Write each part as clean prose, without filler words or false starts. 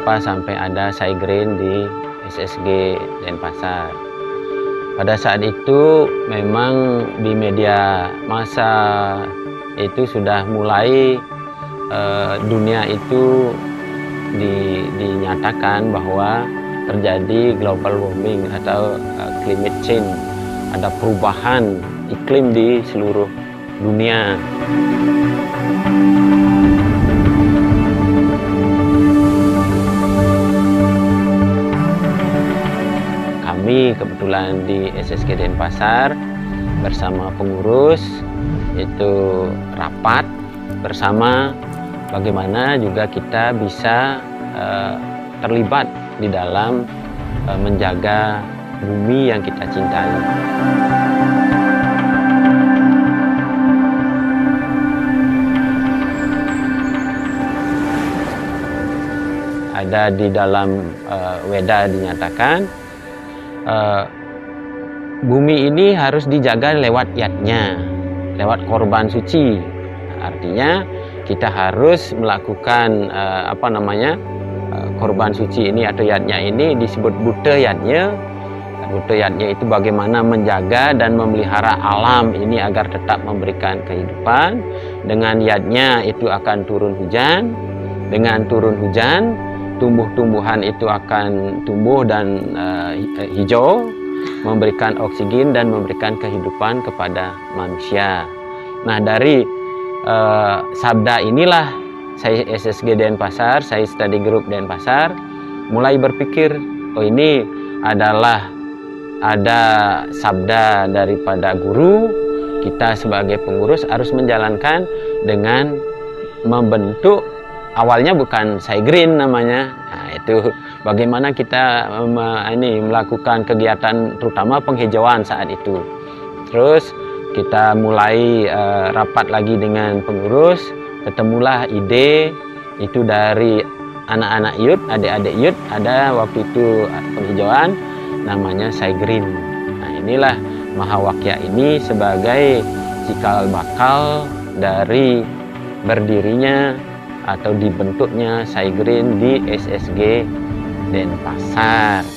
kenapa sampai ada Saigreen di SSG Denpasar. Pada saat itu memang di media massa itu sudah mulai dunia itu dinyatakan bahwa terjadi global warming atau climate change, ada perubahan iklim di seluruh dunia. Kami kebetulan di SSG Denpasar bersama pengurus itu rapat bersama bagaimana juga kita bisa terlibat di dalam menjaga bumi yang kita cintai. Ada di dalam Weda dinyatakan bumi ini harus dijaga lewat yadnya, lewat korban suci. Artinya kita harus melakukan korban suci ini atau yadnya ini disebut buta yadnya. Buta yadnya itu bagaimana menjaga dan memelihara alam ini agar tetap memberikan kehidupan. Dengan yadnya itu akan turun hujan. Dengan turun hujan, tumbuh-tumbuhan itu akan tumbuh dan hijau, memberikan oksigen dan memberikan kehidupan kepada manusia. Nah, dari sabda inilah saya SSG Denpasar, saya study group Denpasar, mulai berpikir, oh ini adalah ada sabda daripada guru, kita sebagai pengurus harus menjalankan dengan membentuk. Awalnya bukan Saigreen namanya. Nah, itu bagaimana kita melakukan kegiatan terutama penghijauan saat itu. Terus kita mulai rapat lagi dengan pengurus, ketemulah ide itu dari anak-anak youth, adik-adik youth, ada waktu itu penghijauan namanya Saigreen. Nah, inilah Mahawakya ini sebagai cikal bakal dari berdirinya atau dibentuknya Saigreen di SSG Denpasar.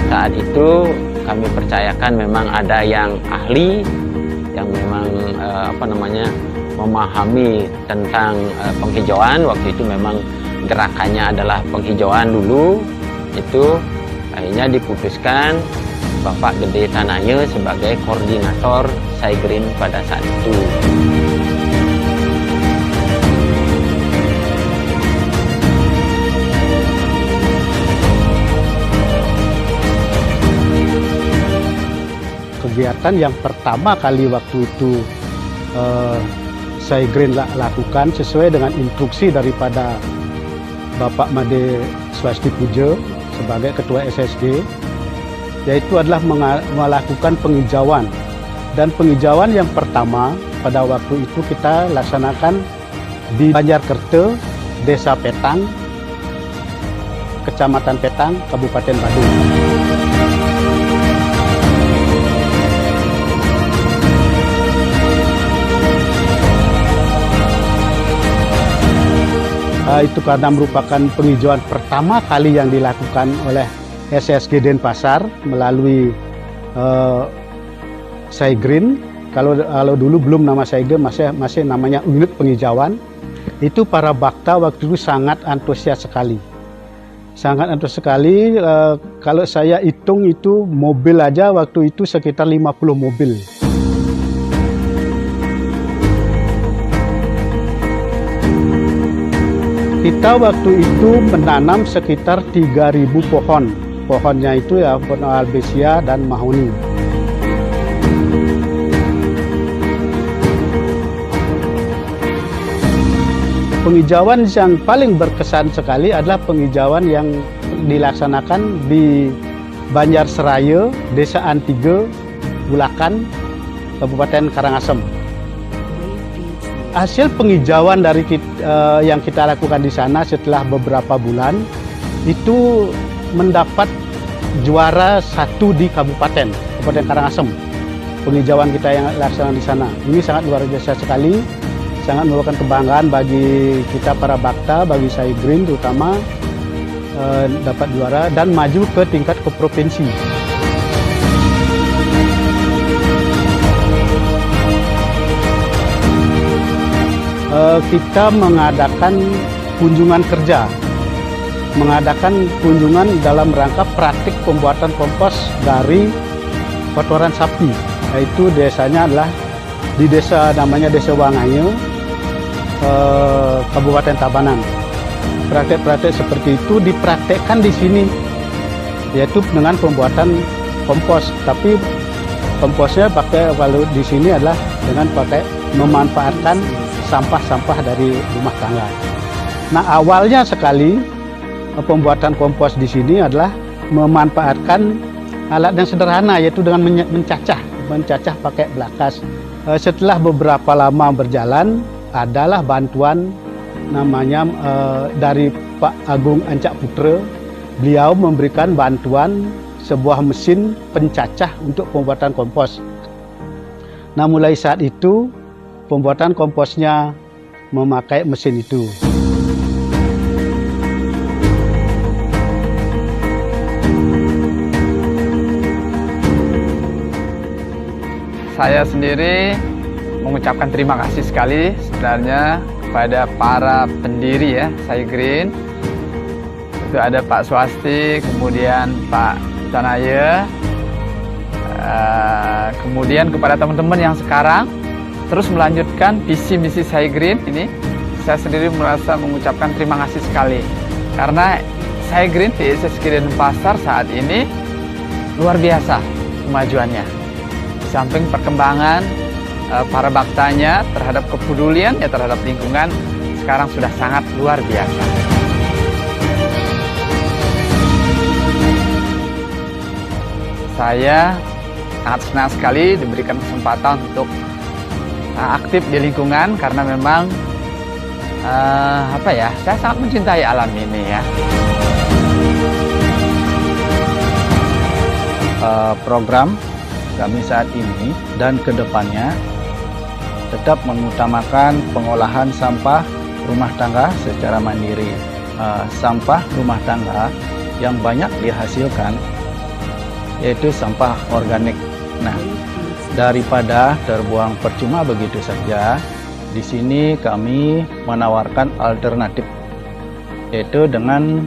Saat itu kami percayakan memang ada yang ahli yang memang memahami tentang penghijauan. Waktu itu memang gerakannya adalah penghijauan dulu. Itu akhirnya diputuskan Bapak Gede Tanaya sebagai koordinator Saigreen pada saat itu. Kegiatan yang pertama kali waktu itu Saigreen lakukan sesuai dengan instruksi daripada Bapak Made Swastipuja sebagai Ketua SSG, yaitu adalah melakukan penghijauan. Dan penghijauan yang pertama pada waktu itu kita laksanakan di Banjarkerta, Desa Petang, Kecamatan Petang, Kabupaten Badung. Itu karena merupakan penghijauan pertama kali yang dilakukan oleh SSG Denpasar melalui Saigreen. Kalau dulu belum nama Saigreen, masih namanya unit penghijauan. Itu para bakta waktu itu sangat antusias sekali. Sangat antusias sekali. Kalau saya hitung itu mobil aja waktu itu sekitar 50 mobil. Kita waktu itu menanam sekitar 3.000 pohon. Pohonnya itu ya pohon Albizia dan mahoni. Penghijauan yang paling berkesan sekali adalah penghijauan yang dilaksanakan di Banjarseraya, Desa Antige, Bulakan, Kabupaten Karangasem. Hasil penghijauan dari yang kita lakukan di sana setelah beberapa bulan itu mendapat juara 1 di kabupaten. Kabupaten Karangasem. Penghijauan kita yang laksanakan di sana. Ini sangat luar biasa sekali, sangat merupakan kebanggaan bagi kita para Bakta, bagi Sai Green terutama dapat juara dan maju ke tingkat ke provinsi. Kita mengadakan kunjungan kerja, mengadakan kunjungan dalam rangka praktik pembuatan kompos dari kotoran sapi. Yaitu desanya adalah di desa namanya Desa Wangayo, Kabupaten Tabanan. Praktek-praktek seperti itu dipraktekkan di sini, yaitu dengan pembuatan kompos. Tapi komposnya kalau di sini adalah dengan pakai memanfaatkan sampah-sampah dari rumah tangga. Nah, awalnya sekali pembuatan kompos di sini adalah memanfaatkan alat yang sederhana, yaitu dengan mencacah pakai belakas. Setelah beberapa lama berjalan, adalah bantuan namanya dari Pak Agung Ancak Putra. Beliau memberikan bantuan sebuah mesin pencacah untuk pembuatan kompos. Nah, mulai saat itu pembuatan komposnya memakai mesin itu. Saya sendiri mengucapkan terima kasih sekali sebenarnya kepada para pendiri ya Sai Green. Itu ada Pak Swasti, kemudian Pak Tanaya, kemudian kepada teman-teman yang sekarang terus melanjutkan visi misi Sai Green ini. Saya sendiri merasa mengucapkan terima kasih sekali karena Sai Green di SSG Denpasar saat ini luar biasa kemajuannya. Di samping perkembangan para baktanya terhadap kepedulian ya terhadap lingkungan sekarang sudah sangat luar biasa. Saya sangat senang sekali diberikan kesempatan untuk aktif di lingkungan karena memang saya sangat mencintai alam ini ya. Program kami saat ini dan kedepannya tetap mengutamakan pengolahan sampah rumah tangga secara mandiri. Sampah rumah tangga yang banyak dihasilkan yaitu sampah organik. Nah, daripada terbuang percuma begitu saja, di sini kami menawarkan alternatif, yaitu dengan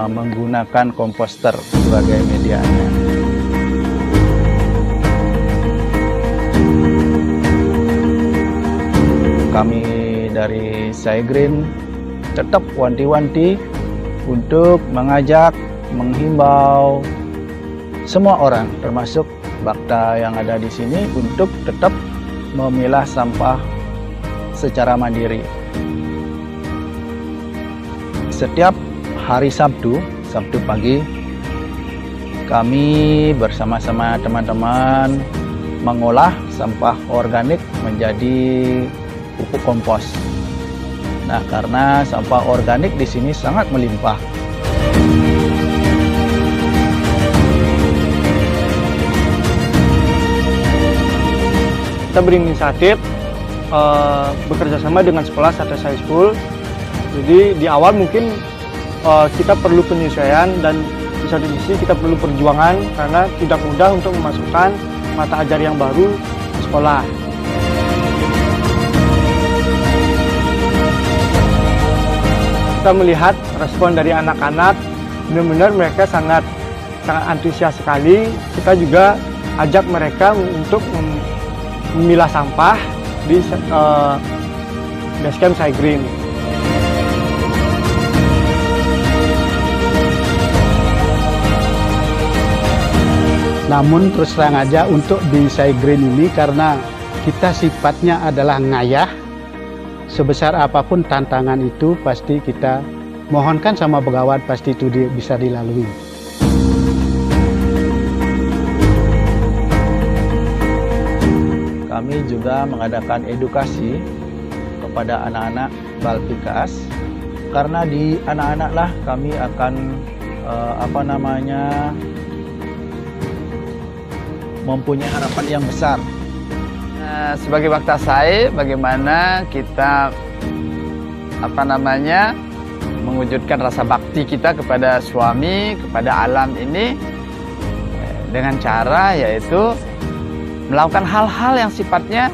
menggunakan komposter sebagai medianya. Kami dari Sai Green tetap wanti-wanti untuk mengajak, menghimbau semua orang, termasuk Bakta yang ada di sini, untuk tetap memilah sampah secara mandiri. Setiap hari Sabtu pagi, kami bersama-sama teman-teman mengolah sampah organik menjadi pupuk kompos. Nah, karena sampah organik di sini sangat melimpah. Kita berinisiatif bekerja sama dengan sekolah Satya Sai School. Jadi di awal mungkin kita perlu penyesuaian dan di satu sisi kita perlu perjuangan karena tidak mudah untuk memasukkan mata ajar yang baru ke sekolah. Kita melihat respon dari anak-anak, benar-benar mereka sangat antusias sekali. Kita juga ajak mereka untuk memilah sampah di Basecamp Sai Green. Namun terus terang aja untuk di Sai Green ini karena kita sifatnya adalah ngayah, sebesar apapun tantangan itu pasti kita mohonkan sama Begawan, pasti itu bisa dilalui. Kami juga mengadakan edukasi kepada anak-anak Balpikas, karena di anak-anaklah kami akan mempunyai harapan yang besar. Sebagai Bakta Sai, bagaimana kita mewujudkan rasa bakti kita kepada suami, kepada alam ini dengan cara yaitu melakukan hal-hal yang sifatnya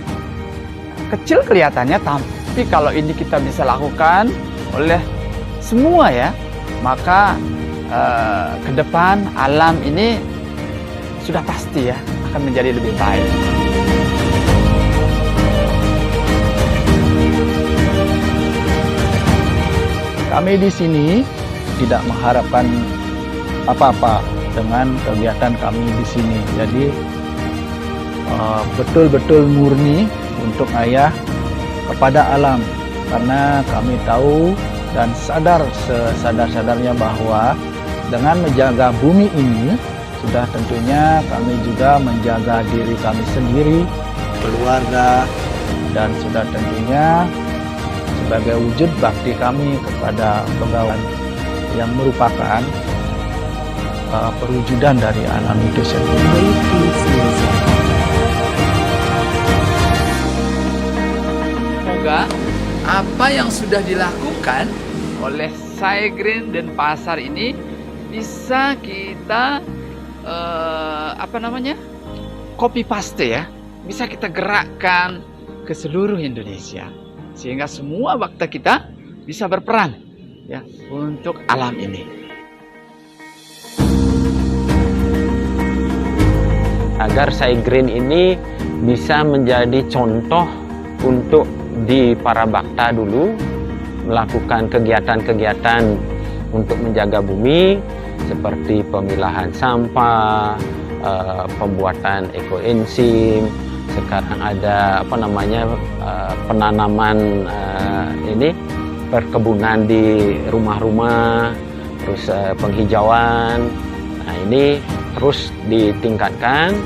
kecil kelihatannya, tapi kalau ini kita bisa lakukan oleh semua ya, maka ke depan alam ini sudah pasti ya akan menjadi lebih baik. Kami di sini tidak mengharapkan apa-apa dengan kegiatan kami di sini. Jadi betul-betul murni untuk ayah kepada alam, karena kami tahu dan sadar sesadar-sadarnya bahwa dengan menjaga bumi ini sudah tentunya kami juga menjaga diri kami sendiri, keluarga, dan sudah tentunya sebagai wujud bakti kami kepada Begawan yang merupakan perwujudan dari alam itu sendiri. Semoga apa yang sudah dilakukan oleh Sai Green dan pasar ini bisa kita copy paste ya, bisa kita gerakkan ke seluruh Indonesia, sehingga semua bakta kita bisa berperan ya untuk alam ini. Agar Sai Green ini bisa menjadi contoh untuk di para bakta dulu melakukan kegiatan-kegiatan untuk menjaga bumi seperti pemilahan sampah, pembuatan ekoenzim. Sekarang ada penanaman perkebunan di rumah-rumah, terus penghijauan. Nah, ini terus ditingkatkan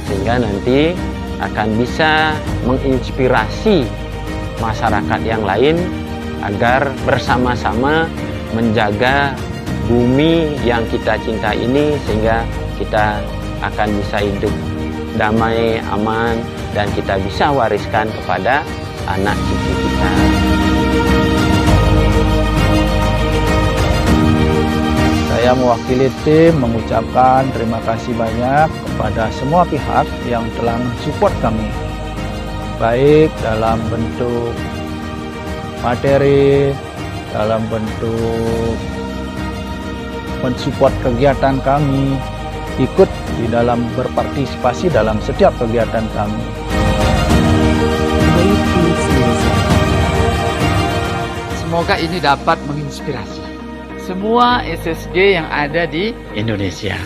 sehingga nanti akan bisa menginspirasi masyarakat yang lain agar bersama-sama menjaga bumi yang kita cinta ini, sehingga kita akan bisa hidup damai, aman, dan kita bisa wariskan kepada anak cucu kita. Saya mewakili tim mengucapkan terima kasih banyak kepada semua pihak yang telah mensupport kami, baik dalam bentuk materi, dalam bentuk mensupport kegiatan kami, ikut di dalam berpartisipasi dalam setiap kegiatan kami. Semoga ini dapat menginspirasi semua SSG yang ada di Indonesia.